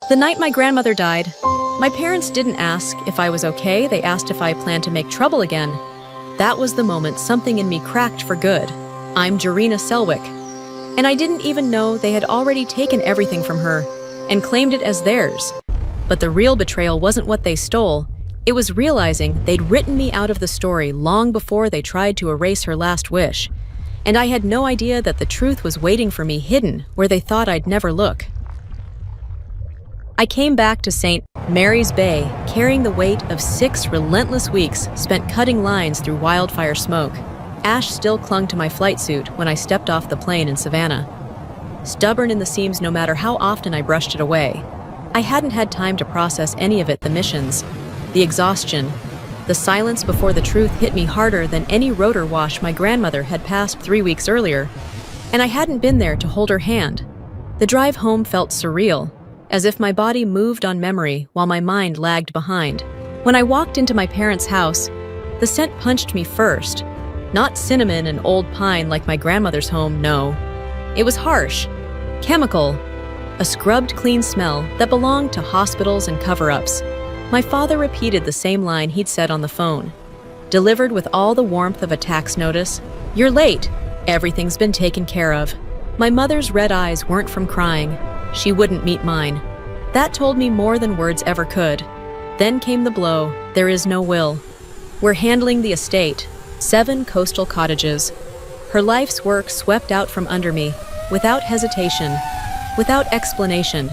The night my grandmother died, my parents didn't ask if I was okay, they asked if I planned to make trouble again. That was the moment something in me cracked for good. I'm Jarena Selwick. And I didn't even know they had already taken everything from her and claimed it as theirs. But the real betrayal wasn't what they stole. It was realizing they'd written me out of the story long before they tried to erase her last wish. And I had no idea that the truth was waiting for me hidden where they thought I'd never look. I came back to St. Mary's Bay, carrying the weight of 6 relentless weeks spent cutting lines through wildfire smoke. Ash still clung to my flight suit when I stepped off the plane in Savannah. Stubborn in the seams no matter how often I brushed it away. I hadn't had time to process any of it, the missions, the exhaustion. The silence before the truth hit me harder than any rotor wash my grandmother had passed 3 weeks earlier, and I hadn't been there to hold her hand. The drive home felt surreal, as if my body moved on memory while my mind lagged behind. When I walked into my parents' house, the scent punched me first. Not cinnamon and old pine like my grandmother's home, no. It was harsh, chemical, a scrubbed clean smell that belonged to hospitals and cover-ups. My father repeated the same line he'd said on the phone, delivered with all the warmth of a tax notice. "You're late. Everything's been taken care of." My mother's red eyes weren't from crying. She wouldn't meet mine. That told me more than words ever could. Then came the blow. There is no will. We're handling the estate, 7 coastal cottages. Her life's work swept out from under me, without hesitation, without explanation.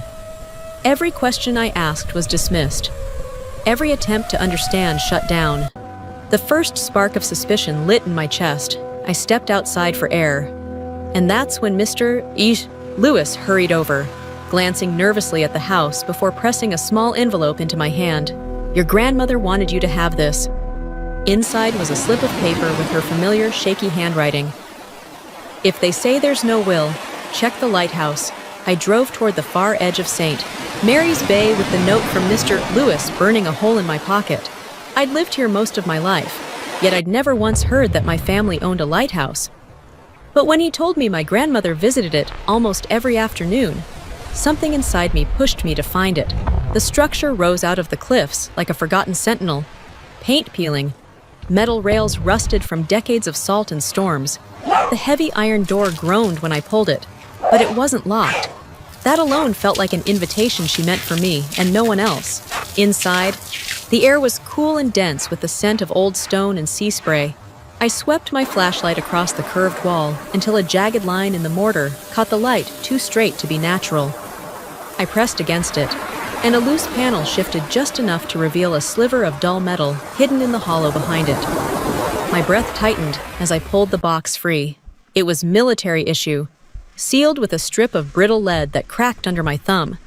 Every question I asked was dismissed. Every attempt to understand shut down. The first spark of suspicion lit in my chest. I stepped outside for air. And that's when Mr. Lewis hurried over, glancing nervously at the house before pressing a small envelope into my hand. "Your grandmother wanted you to have this." Inside was a slip of paper with her familiar shaky handwriting. "If they say there's no will, check the lighthouse." I drove toward the far edge of St. Mary's Bay with the note from Mr. Lewis burning a hole in my pocket. I'd lived here most of my life, yet I'd never once heard that my family owned a lighthouse. But when he told me my grandmother visited it almost every afternoon, something inside me pushed me to find it. The structure rose out of the cliffs like a forgotten sentinel. Paint peeling, metal rails rusted from decades of salt and storms. The heavy iron door groaned when I pulled it, but it wasn't locked. That alone felt like an invitation she meant for me and no one else. Inside, the air was cool and dense with the scent of old stone and sea spray. I swept my flashlight across the curved wall until a jagged line in the mortar caught the light too straight to be natural. I pressed against it, and a loose panel shifted just enough to reveal a sliver of dull metal hidden in the hollow behind it. My breath tightened as I pulled the box free. It was military issue, sealed with a strip of brittle lead that cracked under my thumb.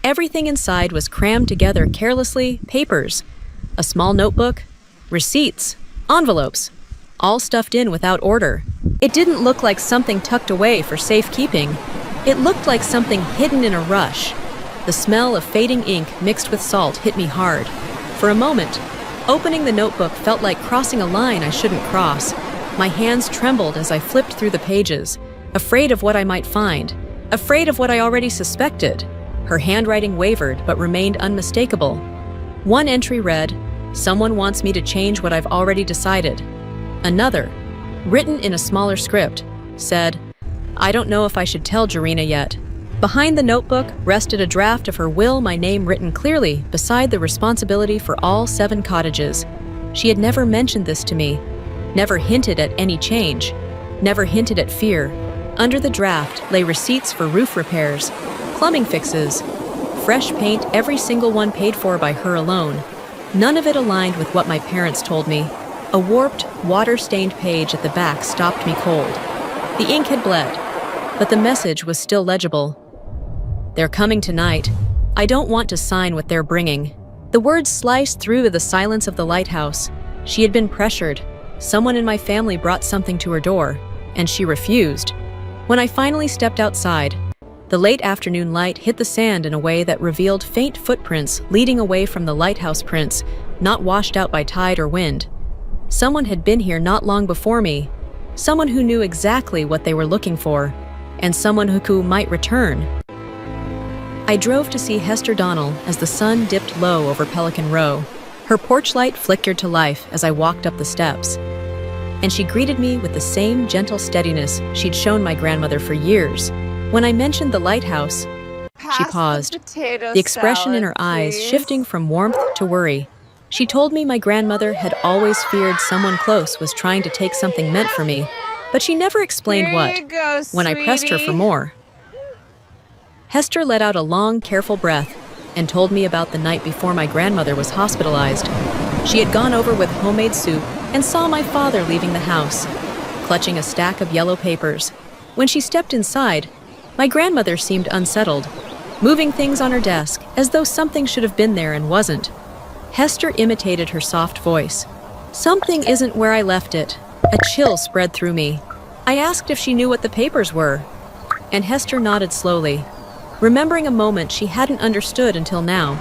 Everything inside was crammed together carelessly, papers, a small notebook, receipts, envelopes, all stuffed in without order. It didn't look like something tucked away for safekeeping. It looked like something hidden in a rush. The smell of fading ink mixed with salt hit me hard. For a moment, opening the notebook felt like crossing a line I shouldn't cross. My hands trembled as I flipped through the pages, afraid of what I might find, afraid of what I already suspected. Her handwriting wavered but remained unmistakable. One entry read, "Someone wants me to change what I've already decided." Another, written in a smaller script, said, "I don't know if I should tell Jarena yet." Behind the notebook rested a draft of her will, my name written clearly beside the responsibility for all 7 cottages. She had never mentioned this to me, never hinted at any change, never hinted at fear. Under the draft lay receipts for roof repairs, plumbing fixes, fresh paint, every single one paid for by her alone. None of it aligned with what my parents told me. A warped, water-stained page at the back stopped me cold. The ink had bled, but the message was still legible. "They're coming tonight. I don't want to sign what they're bringing." The words sliced through the silence of the lighthouse. She had been pressured. Someone in my family brought something to her door, and she refused. When I finally stepped outside, the late afternoon light hit the sand in a way that revealed faint footprints leading away from the lighthouse prints, not washed out by tide or wind. Someone had been here not long before me, someone who knew exactly what they were looking for, and someone who might return. I drove to see Hester Donnell as the sun dipped low over Pelican Row. Her porch light flickered to life as I walked up the steps. And she greeted me with the same gentle steadiness she'd shown my grandmother for years. When I mentioned the lighthouse, she paused, the expression in her eyes shifting from warmth to worry. She told me my grandmother had always feared someone close was trying to take something meant for me, but she never explained what. When I pressed her for more, Hester let out a long, careful breath and told me about the night before my grandmother was hospitalized. She had gone over with homemade soup and saw my father leaving the house, clutching a stack of yellow papers. When she stepped inside, my grandmother seemed unsettled, moving things on her desk as though something should have been there and wasn't. Hester imitated her soft voice. "Something isn't where I left it." A chill spread through me. I asked if she knew what the papers were, and Hester nodded slowly, remembering a moment she hadn't understood until now.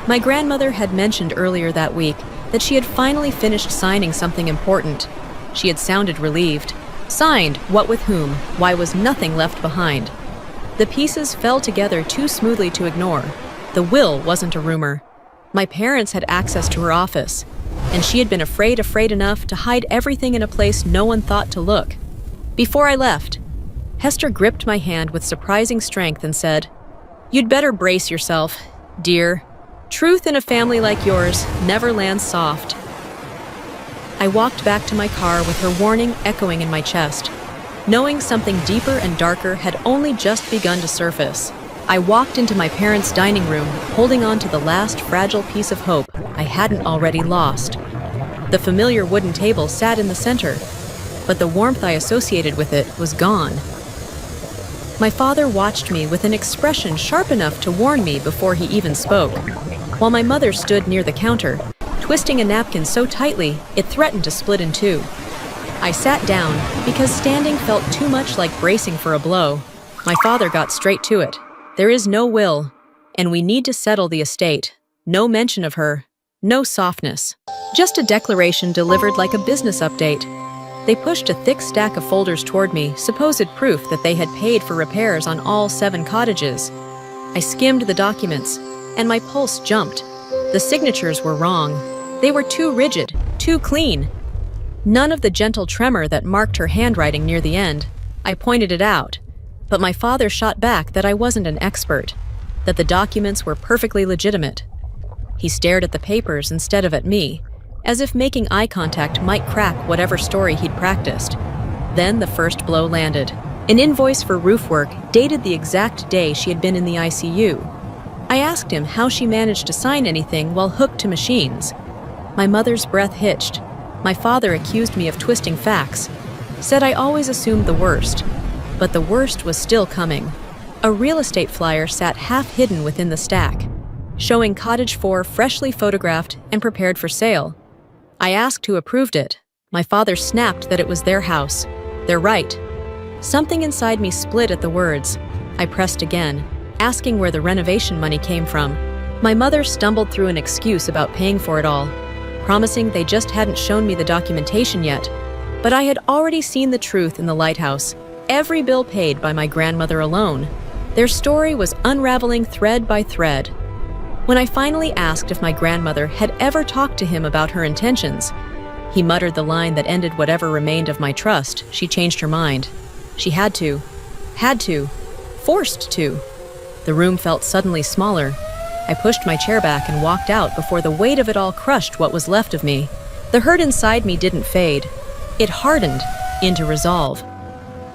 My grandmother had mentioned earlier that week that she had finally finished signing something important. She had sounded relieved. Signed, what with whom? Why was nothing left behind? The pieces fell together too smoothly to ignore. The will wasn't a rumor. My parents had access to her office, and she had been afraid enough to hide everything in a place no one thought to look. Before I left, Hester gripped my hand with surprising strength and said, "You'd better brace yourself, dear. Truth in a family like yours never lands soft." I walked back to my car with her warning echoing in my chest, knowing something deeper and darker had only just begun to surface. I walked into my parents' dining room, holding on to the last fragile piece of hope I hadn't already lost. The familiar wooden table sat in the center, but the warmth I associated with it was gone. My father watched me with an expression sharp enough to warn me before he even spoke, while my mother stood near the counter, twisting a napkin so tightly it threatened to split in two. I sat down because standing felt too much like bracing for a blow. My father got straight to it. "There is no will, and we need to settle the estate. No mention of her, no softness. Just a declaration delivered like a business update." They pushed a thick stack of folders toward me, supposed proof that they had paid for repairs on all 7 cottages. I skimmed the documents, and my pulse jumped. The signatures were wrong. They were too rigid, too clean. None of the gentle tremor that marked her handwriting near the end. I pointed it out, but my father shot back that I wasn't an expert, that the documents were perfectly legitimate. He stared at the papers instead of at me, as if making eye contact might crack whatever story he'd practiced. Then the first blow landed. An invoice for roof work dated the exact day she had been in the ICU. I asked him how she managed to sign anything while hooked to machines. My mother's breath hitched. My father accused me of twisting facts, said I always assumed the worst. But the worst was still coming. A real estate flyer sat half hidden within the stack, showing Cottage 4 freshly photographed and prepared for sale. I asked who approved it. My father snapped that it was their house. They're right. Something inside me split at the words. I pressed again, asking where the renovation money came from. My mother stumbled through an excuse about paying for it all, promising they just hadn't shown me the documentation yet. But I had already seen the truth in the lighthouse. Every bill paid by my grandmother alone. Their story was unraveling thread by thread. When I finally asked if my grandmother had ever talked to him about her intentions, he muttered the line that ended whatever remained of my trust. She changed her mind. She had to, forced to. The room felt suddenly smaller. I pushed my chair back and walked out before the weight of it all crushed what was left of me. The hurt inside me didn't fade. It hardened into resolve.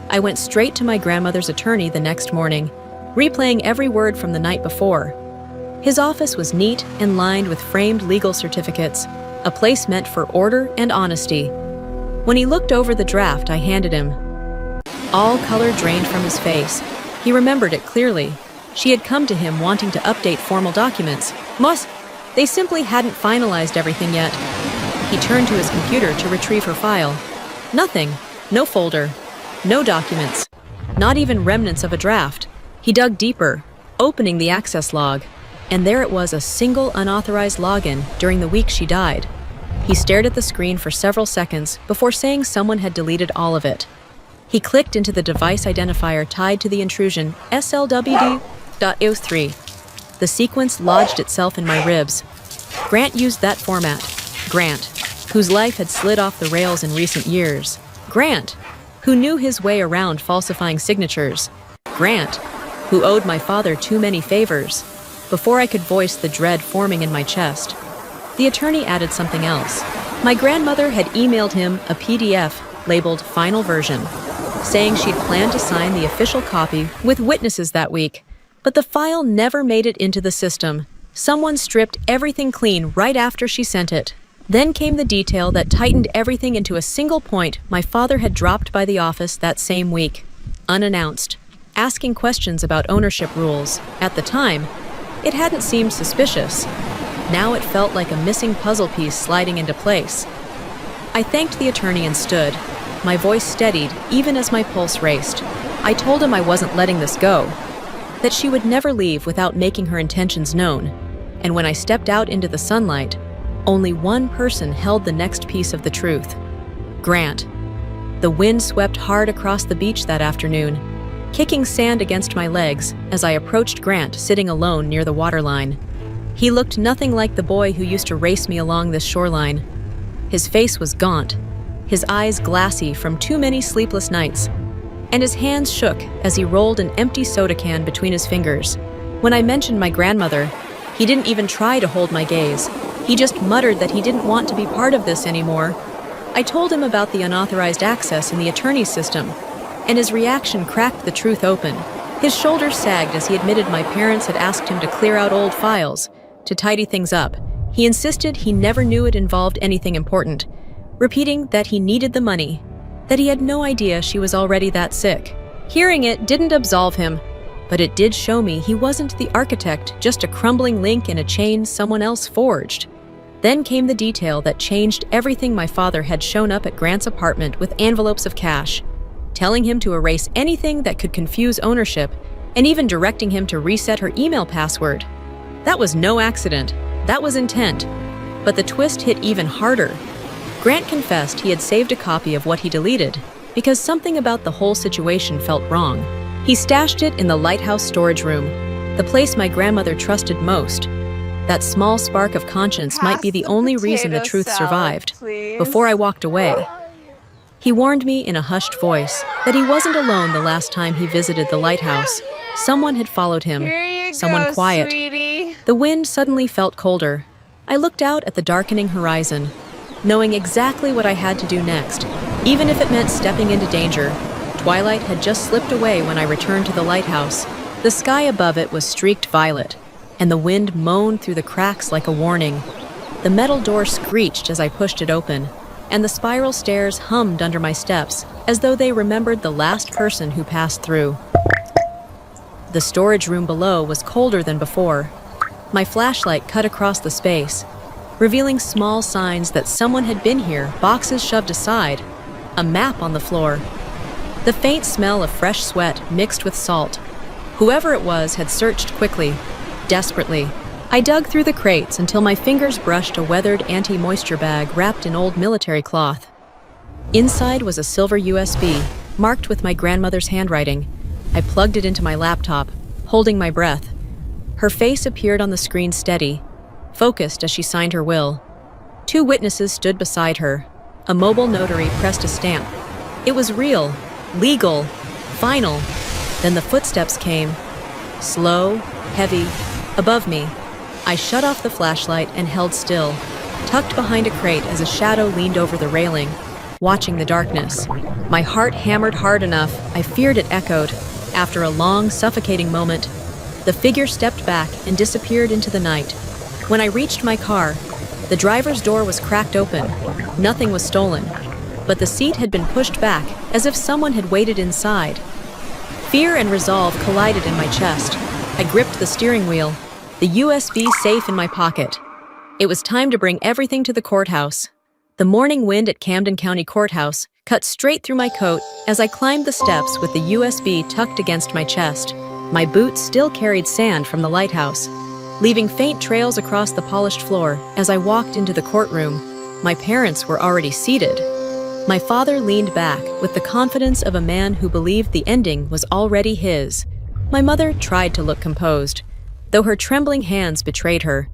I went straight to my grandmother's attorney the next morning, replaying every word from the night before. His office was neat and lined with framed legal certificates, a place meant for order and honesty. When he looked over the draft I handed him, all color drained from his face. He remembered it clearly. She had come to him wanting to update formal documents. They simply hadn't finalized everything yet. He turned to his computer to retrieve her file. Nothing. No folder. No documents. Not even remnants of a draft. He dug deeper, opening the access log. And there it was, a single unauthorized login during the week she died. He stared at the screen for several seconds before saying someone had deleted all of it. He clicked into the device identifier tied to the intrusion, SLWD. .ew3. The sequence lodged itself in my ribs. Grant used that format. Grant, whose life had slid off the rails in recent years. Grant, who knew his way around falsifying signatures. Grant, who owed my father too many favors. Before I could voice the dread forming in my chest, the attorney added something else. My grandmother had emailed him a PDF labeled Final Version, saying she'd planned to sign the official copy with witnesses that week, but the file never made it into the system. Someone stripped everything clean right after she sent it. Then came the detail that tightened everything into a single point my father had dropped by the office that same week, unannounced, asking questions about ownership rules. At the time, it hadn't seemed suspicious. Now it felt like a missing puzzle piece sliding into place. I thanked the attorney and stood. My voice steadied even as my pulse raced. I told him I wasn't letting this go, that she would never leave without making her intentions known. And when I stepped out into the sunlight, only one person held the next piece of the truth. Grant. The wind swept hard across the beach that afternoon, kicking sand against my legs as I approached Grant sitting alone near the waterline. He looked nothing like the boy who used to race me along this shoreline. His face was gaunt, his eyes glassy from too many sleepless nights, and his hands shook as he rolled an empty soda can between his fingers. When I mentioned my grandmother, he didn't even try to hold my gaze. He just muttered that he didn't want to be part of this anymore. I told him about the unauthorized access in the attorney's system, and his reaction cracked the truth open. His shoulders sagged as he admitted my parents had asked him to clear out old files, to tidy things up. He insisted he never knew it involved anything important, repeating that he needed the money, that he had no idea she was already that sick. Hearing it didn't absolve him, but it did show me he wasn't the architect, just a crumbling link in a chain someone else forged. Then came the detail that changed everything. My father had shown up at Grant's apartment with envelopes of cash, telling him to erase anything that could confuse ownership, and even directing him to reset her email password. That was no accident. That was intent. But the twist hit even harder. Grant confessed he had saved a copy of what he deleted because something about the whole situation felt wrong. He stashed it in the lighthouse storage room, the place my grandmother trusted most. That small spark of conscience might be the only reason the truth survived. Before I walked away, he warned me in a hushed voice that he wasn't alone the last time he visited the lighthouse. Someone had followed him, someone quiet. Sweetie. The wind suddenly felt colder. I looked out at the darkening horizon, knowing exactly what I had to do next, even if it meant stepping into danger. Twilight had just slipped away when I returned to the lighthouse. The sky above it was streaked violet, and the wind moaned through the cracks like a warning. The metal door screeched as I pushed it open, and the spiral stairs hummed under my steps as though they remembered the last person who passed through. The storage room below was colder than before. My flashlight cut across the space, revealing small signs that someone had been here, boxes shoved aside, a map on the floor. The faint smell of fresh sweat mixed with salt. Whoever it was had searched quickly, desperately. I dug through the crates until my fingers brushed a weathered anti-moisture bag wrapped in old military cloth. Inside was a silver USB, marked with my grandmother's handwriting. I plugged it into my laptop, holding my breath. Her face appeared on the screen steady, focused as she signed her will. 2 witnesses stood beside her. A mobile notary pressed a stamp. It was real, legal, final. Then the footsteps came, slow, heavy, above me. I shut off the flashlight and held still, tucked behind a crate as a shadow leaned over the railing, watching the darkness. My heart hammered hard enough, I feared it echoed. After a long, suffocating moment, the figure stepped back and disappeared into the night. When I reached my car, the driver's door was cracked open. Nothing was stolen, but the seat had been pushed back as if someone had waited inside. Fear and resolve collided in my chest. I gripped the steering wheel, the USB safe in my pocket. It was time to bring everything to the courthouse. The morning wind at Camden County Courthouse cut straight through my coat as I climbed the steps with the USB tucked against my chest. My boots still carried sand from the lighthouse, leaving faint trails across the polished floor as I walked into the courtroom. My parents were already seated. My father leaned back with the confidence of a man who believed the ending was already his. My mother tried to look composed, though her trembling hands betrayed her.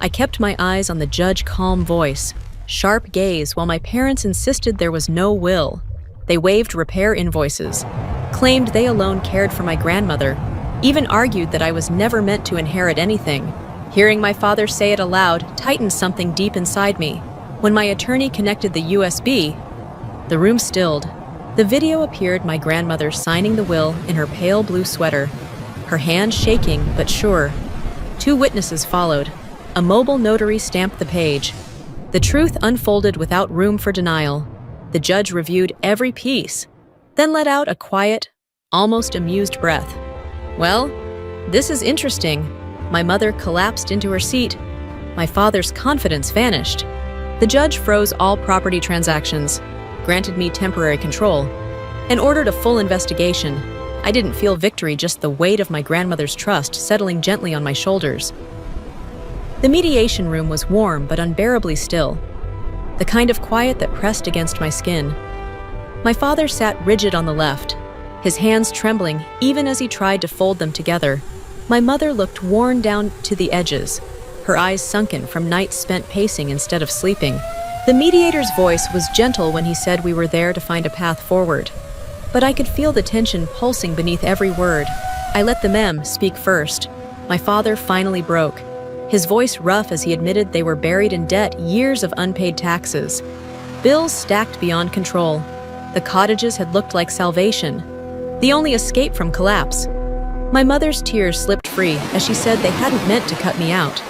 I kept my eyes on the judge's calm voice, sharp gaze, while my parents insisted there was no will. They waived repair invoices, claimed they alone cared for my grandmother, even argued that I was never meant to inherit anything. Hearing my father say it aloud tightened something deep inside me. When my attorney connected the USB, the room stilled. The video appeared my grandmother signing the will in her pale blue sweater, her hand shaking but sure. 2 witnesses followed. A mobile notary stamped the page. The truth unfolded without room for denial. The judge reviewed every piece, then let out a quiet, almost amused breath. "Well, this is interesting." My mother collapsed into her seat. My father's confidence vanished. The judge froze all property transactions, granted me temporary control, and ordered a full investigation. I didn't feel victory, just the weight of my grandmother's trust settling gently on my shoulders. The mediation room was warm but unbearably still, the kind of quiet that pressed against my skin. My father sat rigid on the left, his hands trembling even as he tried to fold them together. My mother looked worn down to the edges, her eyes sunken from nights spent pacing instead of sleeping. The mediator's voice was gentle when he said we were there to find a path forward, but I could feel the tension pulsing beneath every word. I let the mem speak first. My father finally broke, his voice rough as he admitted they were buried in debt, years of unpaid taxes, bills stacked beyond control. The cottages had looked like salvation, the only escape from collapse. My mother's tears slipped free as she said they hadn't meant to cut me out.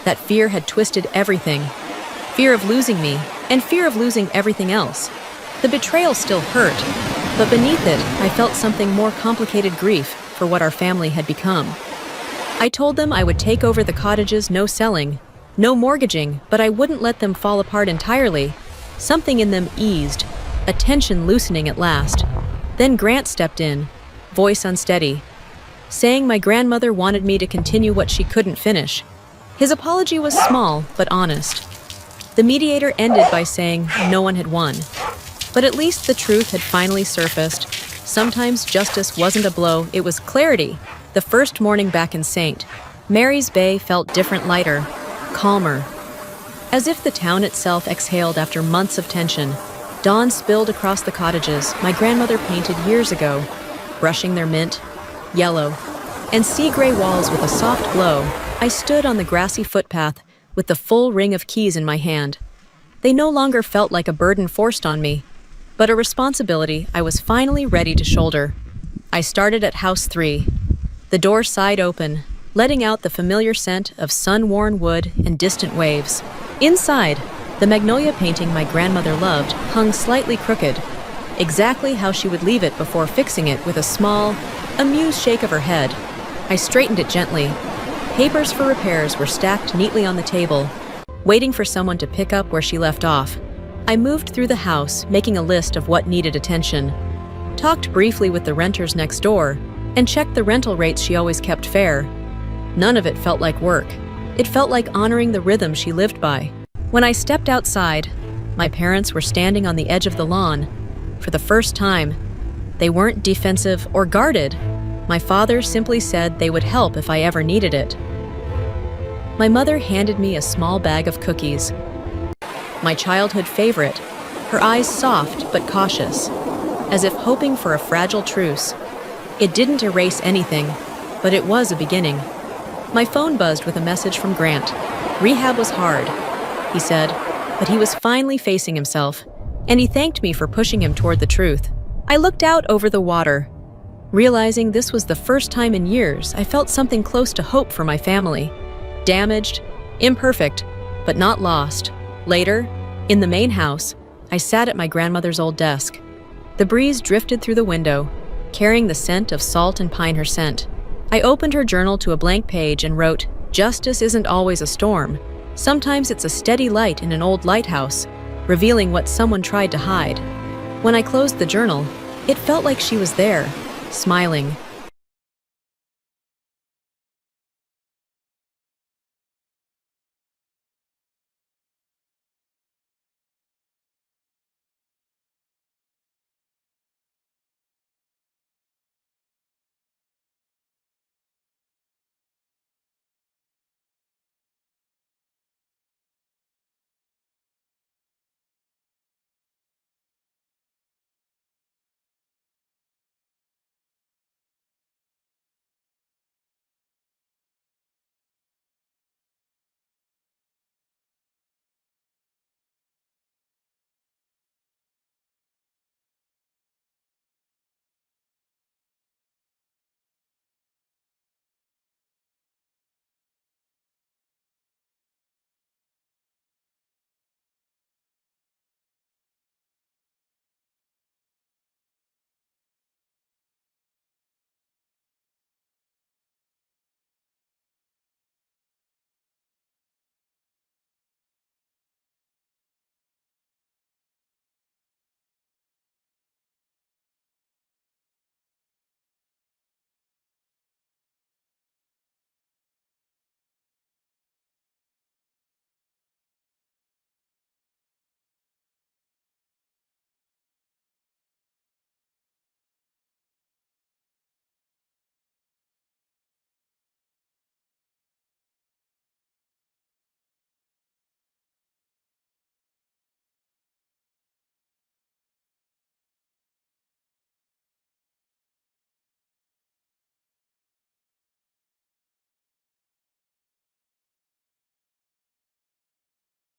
That fear had twisted everything. Fear of losing me, and fear of losing everything else. The betrayal still hurt, but beneath it, I felt something more complicated: grief for what our family had become. I told them I would take over the cottages, no selling, no mortgaging, but I wouldn't let them fall apart entirely. Something in them eased, a tension loosening at last. Then Grant stepped in, voice unsteady, saying my grandmother wanted me to continue what she couldn't finish. His apology was small, but honest. The mediator ended by saying no one had won. But at least the truth had finally surfaced. Sometimes justice wasn't a blow, it was clarity. The first morning back in St. Mary's Bay felt different, lighter, calmer. As if the town itself exhaled after months of tension. Dawn spilled across the cottages my grandmother painted years ago, brushing their mint, yellow, and sea-gray walls with a soft glow. I stood on the grassy footpath with the full ring of keys in my hand. They no longer felt like a burden forced on me, but a responsibility I was finally ready to shoulder. I started at House 3. The door sighed open, letting out the familiar scent of sun-worn wood and distant waves. Inside, the magnolia painting my grandmother loved hung slightly crooked, exactly how she would leave it before fixing it with a small, amused shake of her head. I straightened it gently. Papers for repairs were stacked neatly on the table, waiting for someone to pick up where she left off. I moved through the house, making a list of what needed attention, talked briefly with the renters next door, and checked the rental rates she always kept fair. None of it felt like work. It felt like honoring the rhythm she lived by. When I stepped outside, my parents were standing on the edge of the lawn. For the first time, they weren't defensive or guarded. My father simply said they would help if I ever needed it. My mother handed me a small bag of cookies, my childhood favorite, her eyes soft but cautious, as if hoping for a fragile truce. It didn't erase anything, but it was a beginning. My phone buzzed with a message from Grant. Rehab was hard, he said, but he was finally facing himself, and he thanked me for pushing him toward the truth. I looked out over the water, realizing this was the first time in years I felt something close to hope for my family. Damaged, imperfect, but not lost. Later, in the main house, I sat at my grandmother's old desk. The breeze drifted through the window, carrying the scent of salt and pine her scent. I opened her journal to a blank page and wrote, "Justice isn't always a storm. Sometimes it's a steady light in an old lighthouse, revealing what someone tried to hide." When I closed the journal, it felt like she was there, smiling,